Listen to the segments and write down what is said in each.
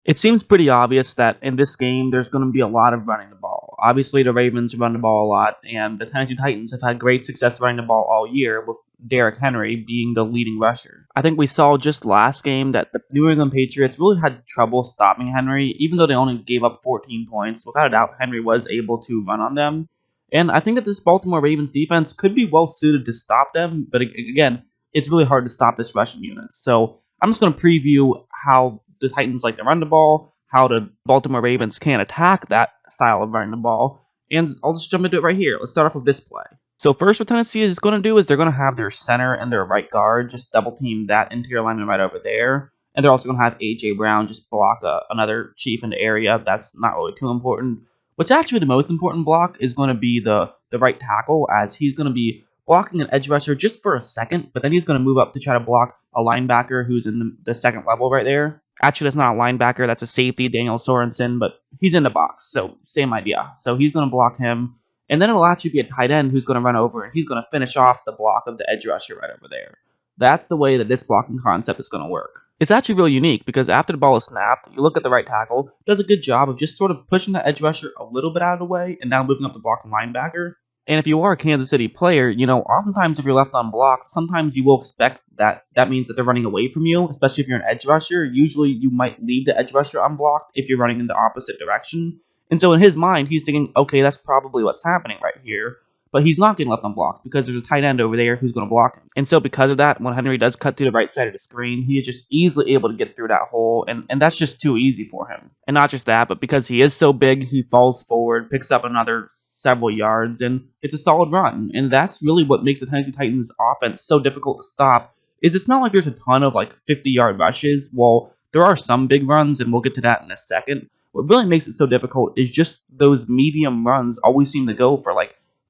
It seems pretty obvious that in this game there's going to be a lot of running the ball. Obviously, the Ravens run the ball a lot, and the Tennessee Titans have had great success running the ball all year, with Derrick Henry being the leading rusher. I think we saw just last game that the New England Patriots really had trouble stopping Henry, even though they only gave up 14 points. Without a doubt, Henry was able to run on them. And I think that this Baltimore Ravens defense could be well suited to stop them, but again, it's really hard to stop this rushing unit. So I'm just going to preview how the Titans like to run the ball, how the Baltimore Ravens can attack that style of running the ball, and I'll just jump into it right here. Let's start off with this play. So first, what Tennessee is going to do is they're going to have their center and their right guard just double team that interior lineman right over there, and they're also going to have A.J. Brown just block another chief in the area. That's not really too important. What's actually the most important block is going to be the right tackle, as he's going to be blocking an edge rusher just for a second, but then he's going to move up to try to block a linebacker who's in the second level right there. Actually, that's not a linebacker, that's a safety, Daniel Sorensen, but he's in the box, so same idea. So he's going to block him, and then it'll actually be a tight end who's going to run over, and he's going to finish off the block of the edge rusher right over there. That's the way that this blocking concept is going to work. It's actually really unique because after the ball is snapped, you look at the right tackle, does a good job of just sort of pushing the edge rusher a little bit out of the way, and now moving up to block the linebacker. And if you are a Kansas City player, oftentimes if you're left unblocked, sometimes you will expect that means that they're running away from you, especially if you're an edge rusher. Usually you might leave the edge rusher unblocked if you're running in the opposite direction. And so in his mind, he's thinking, okay, that's probably what's happening right here. But he's not getting left unblocked because there's a tight end over there who's going to block him. And so because of that, when Henry does cut to the right side of the screen, he is just easily able to get through that hole, and that's just too easy for him. And not just that, but because he is so big, he falls forward, picks up another several yards, and it's a solid run. And that's really what makes the Tennessee Titans offense so difficult to stop, is it's not like there's a ton of 50-yard rushes. Well, there are some big runs, and we'll get to that in a second. What really makes it so difficult is just those medium runs always seem to go for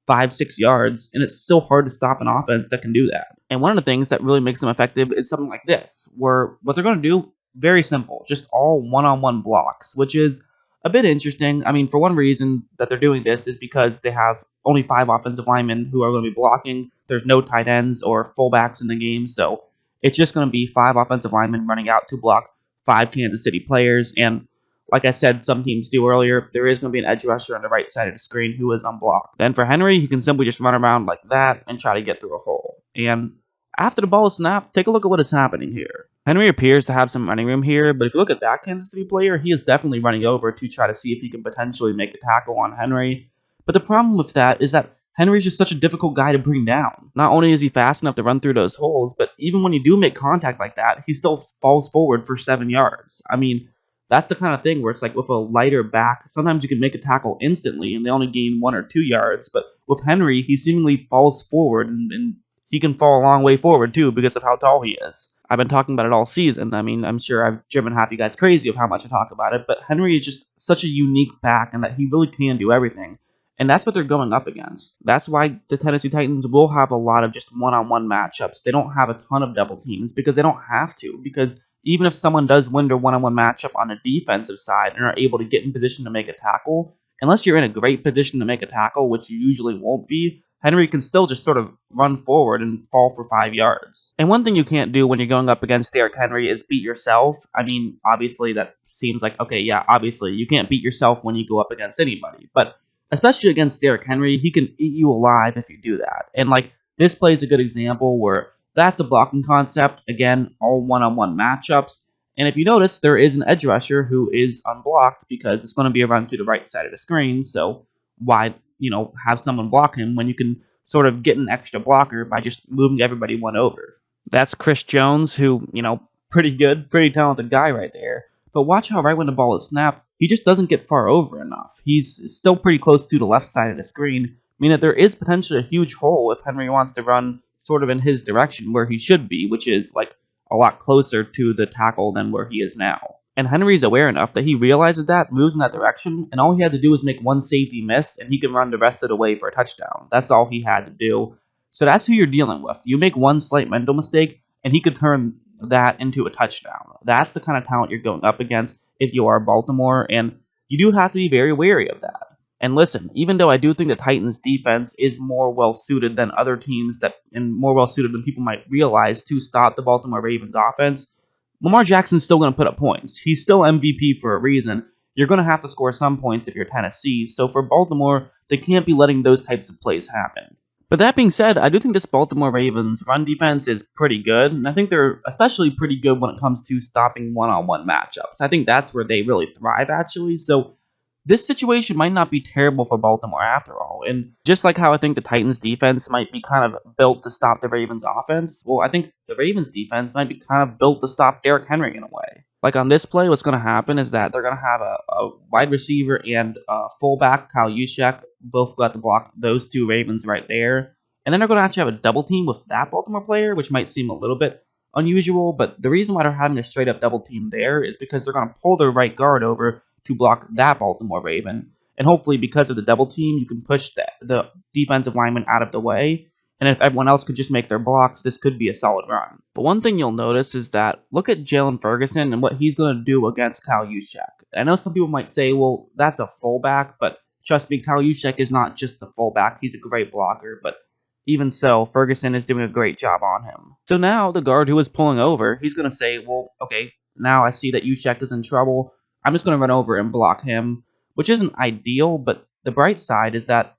5-6 yards, and it's so hard to stop an offense that can do that. And one of the things that really makes them effective is something like this, where what they're going to do, very simple, just all one-on-one blocks, which is a bit interesting. I mean, for one reason that they're doing this is because they have only 5 offensive linemen who are going to be blocking. There's no tight ends or fullbacks in the game, so it's just going to be 5 offensive linemen running out to block 5 Kansas City players. And like I said, some teams do earlier, there is going to be an edge rusher on the right side of the screen who is unblocked. Then for Henry, he can simply just run around like that and try to get through a hole. And after the ball is snapped, take a look at what is happening here. Henry appears to have some running room here, but if you look at that Kansas City player, he is definitely running over to try to see if he can potentially make a tackle on Henry. But the problem with that is that Henry's just such a difficult guy to bring down. Not only is he fast enough to run through those holes, but even when you do make contact like that, he still falls forward for 7 yards. I mean, that's the kind of thing where it's like with a lighter back, sometimes you can make a tackle instantly and they only gain 1 or 2 yards. But with Henry, he seemingly falls forward, and he can fall a long way forward too because of how tall he is. I've been talking about it all season. I mean, I'm sure I've driven half you guys crazy of how much I talk about it, but Henry is just such a unique back and that he really can do everything. And that's what they're going up against. That's why the Tennessee Titans will have a lot of just one-on-one matchups. They don't have a ton of double teams because they don't have to. Because even if someone does win their one-on-one matchup on the defensive side and are able to get in position to make a tackle, unless you're in a great position to make a tackle, which you usually won't be, Henry can still just sort of run forward and fall for 5 yards. And one thing you can't do when you're going up against Derrick Henry is beat yourself. I mean, obviously that seems like, okay, yeah, obviously you can't beat yourself when you go up against anybody. But especially against Derrick Henry, he can eat you alive if you do that. And this play is a good example where that's the blocking concept. Again, all one-on-one matchups. And if you notice, there is an edge rusher who is unblocked because it's going to be around to the right side of the screen. So why have someone block him when you can sort of get an extra blocker by just moving everybody one over? That's Chris Jones, who, pretty good, pretty talented guy right there. But watch how right when the ball is snapped, he just doesn't get far over enough. He's still pretty close to the left side of the screen, meaning that there is potentially a huge hole if Henry wants to run sort of in his direction where he should be, which is a lot closer to the tackle than where he is now. And Henry's aware enough that he realizes that, moves in that direction, and all he had to do was make one safety miss, and he can run the rest of the way for a touchdown. That's all he had to do. So that's who you're dealing with. You make one slight mental mistake, and he could turn that into a touchdown. That's the kind of talent you're going up against if you are Baltimore, and you do have to be very wary of that. And listen, even though I do think the Titans' defense is more well-suited than other teams and more well-suited than people might realize to stop the Baltimore Ravens offense, Lamar Jackson's still going to put up points. He's still MVP for a reason. You're going to have to score some points if you're Tennessee. So for Baltimore, they can't be letting those types of plays happen. But that being said, I do think this Baltimore Ravens run defense is pretty good, and I think they're especially pretty good when it comes to stopping one-on-one matchups. I think that's where they really thrive, actually. So this situation might not be terrible for Baltimore after all. And just like how I think the Titans defense might be kind of built to stop the Ravens offense, well, I think the Ravens defense might be kind of built to stop Derrick Henry in a way. Like on this play, what's going to happen is that they're going to have a wide receiver and a fullback, Kyle Juszczyk, both got to block those two Ravens right there. And then they're going to actually have a double team with that Baltimore player, which might seem a little bit unusual. But the reason why they're having a straight up double team there is because they're going to pull their right guard over to block that Baltimore Raven. And hopefully, because of the double team, you can push the defensive lineman out of the way. And if everyone else could just make their blocks, this could be a solid run. But one thing you'll notice is that look at Jalen Ferguson and what he's going to do against Kyle Juszczyk. I know some people might say, well, that's a fullback, but trust me, Kyle Juszczyk is not just a fullback. He's a great blocker, but even so, Ferguson is doing a great job on him. So now the guard who is pulling over, he's going to say, well, okay, now I see that Juszczyk is in trouble. I'm just going to run over and block him, which isn't ideal, but the bright side is that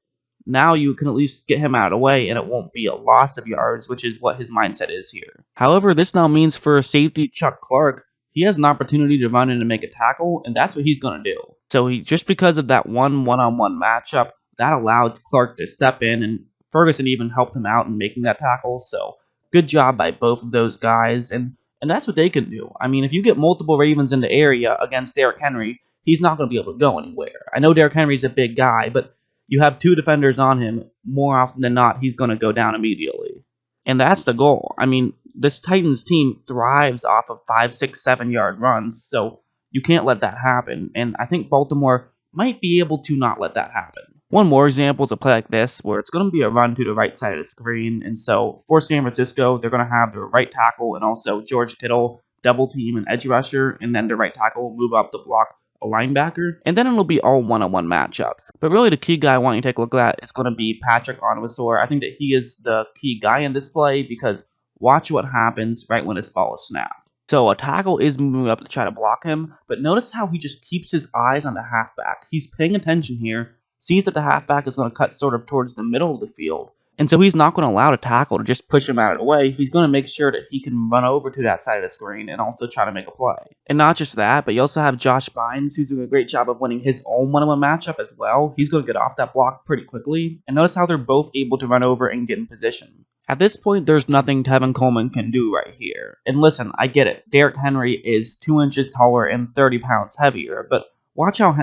now you can at least get him out of the way and it won't be a loss of yards, which is what his mindset is here. However, this now means for safety Chuck Clark, he has an opportunity to run in and make a tackle, and that's what he's going to do. So just because of that one-on-one matchup, that allowed Clark to step in, and Ferguson even helped him out in making that tackle. So good job by both of those guys, and that's what they can do. I mean, if you get multiple Ravens in the area against Derrick Henry, he's not going to be able to go anywhere. I know Derrick Henry's a big guy, but you have two defenders on him, more often than not, he's going to go down immediately. And that's the goal. I mean, this Titans team thrives off of 5, 6, 7 yard runs, so you can't let that happen. And I think Baltimore might be able to not let that happen. One more example is a play like this, where it's going to be a run to the right side of the screen. And so for San Francisco, they're going to have their right tackle and also George Kittle double team and edge rusher, and then their right tackle will move up to block a linebacker, and then it'll be all one-on-one matchups. But really the key guy I want you to take a look at is going to be Patrick Onwuasor. I think that he is the key guy in this play because watch what happens right when this ball is snapped. So a tackle is moving up to try to block him, but notice how he just keeps his eyes on the halfback. He's paying attention here, sees that the halfback is going to cut sort of towards the middle of the field, and so he's not going to allow the tackle to just push him out of the way. He's going to make sure that he can run over to that side of the screen and also try to make a play. And not just that, but you also have Josh Bynes, who's doing a great job of winning his own one-on-one matchup as well. He's going to get off that block pretty quickly. And notice how they're both able to run over and get in position. At this point, there's nothing Tevin Coleman can do right here. And listen, I get it. Derrick Henry is 2 inches taller and 30 pounds heavier, but watch how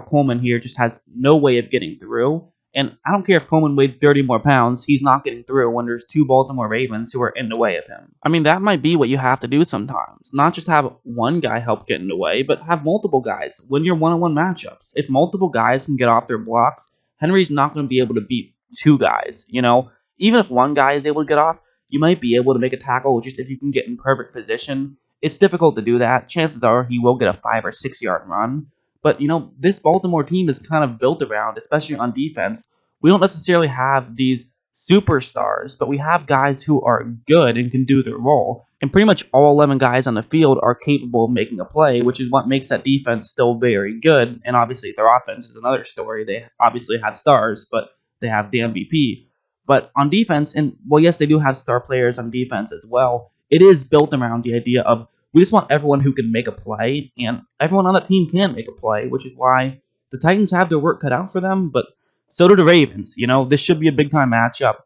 Coleman here just has no way of getting through. And I don't care if Coleman weighed 30 more pounds, he's not getting through when there's two Baltimore Ravens who are in the way of him. I mean, that might be what you have to do sometimes. Not just have one guy help get in the way, but have multiple guys win your one-on-one matchups. If multiple guys can get off their blocks, Henry's not going to be able to beat two guys, you know? Even if one guy is able to get off, you might be able to make a tackle just if you can get in perfect position. It's difficult to do that. Chances are he will get a 5 or 6 yard run. But, you know, this Baltimore team is kind of built around, especially on defense. We don't necessarily have these superstars, but we have guys who are good and can do their role. And pretty much all 11 guys on the field are capable of making a play, which is what makes that defense still very good. And obviously their offense is another story. They obviously have stars, but they have the MVP. But on defense, and well, yes, they do have star players on defense as well. It is built around the idea of we just want everyone who can make a play, and everyone on that team can make a play, which is why the Titans have their work cut out for them, but so do the Ravens. You know, this should be a big-time matchup.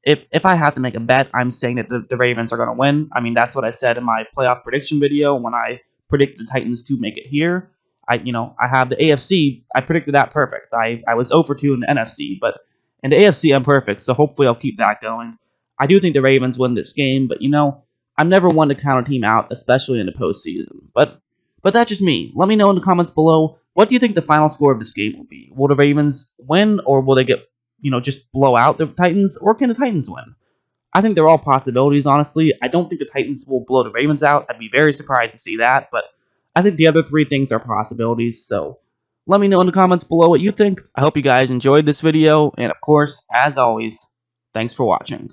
If I have to make a bet, I'm saying that the Ravens are going to win. I mean, that's what I said in my playoff prediction video when I predicted the Titans to make it here. I have the AFC. I predicted that perfect. I was 0 for 2 in the NFC, but in the AFC, I'm perfect, so hopefully I'll keep that going. I do think the Ravens win this game, but, I'm never one to count a team out, especially in the postseason. But that's just me. Let me know in the comments below, what do you think the final score of this game will be? Will the Ravens win, or will they get, just blow out the Titans, or can the Titans win? I think they're all possibilities, honestly. I don't think the Titans will blow the Ravens out. I'd be very surprised to see that, but I think the other three things are possibilities, so let me know in the comments below what you think. I hope you guys enjoyed this video, and of course, as always, thanks for watching.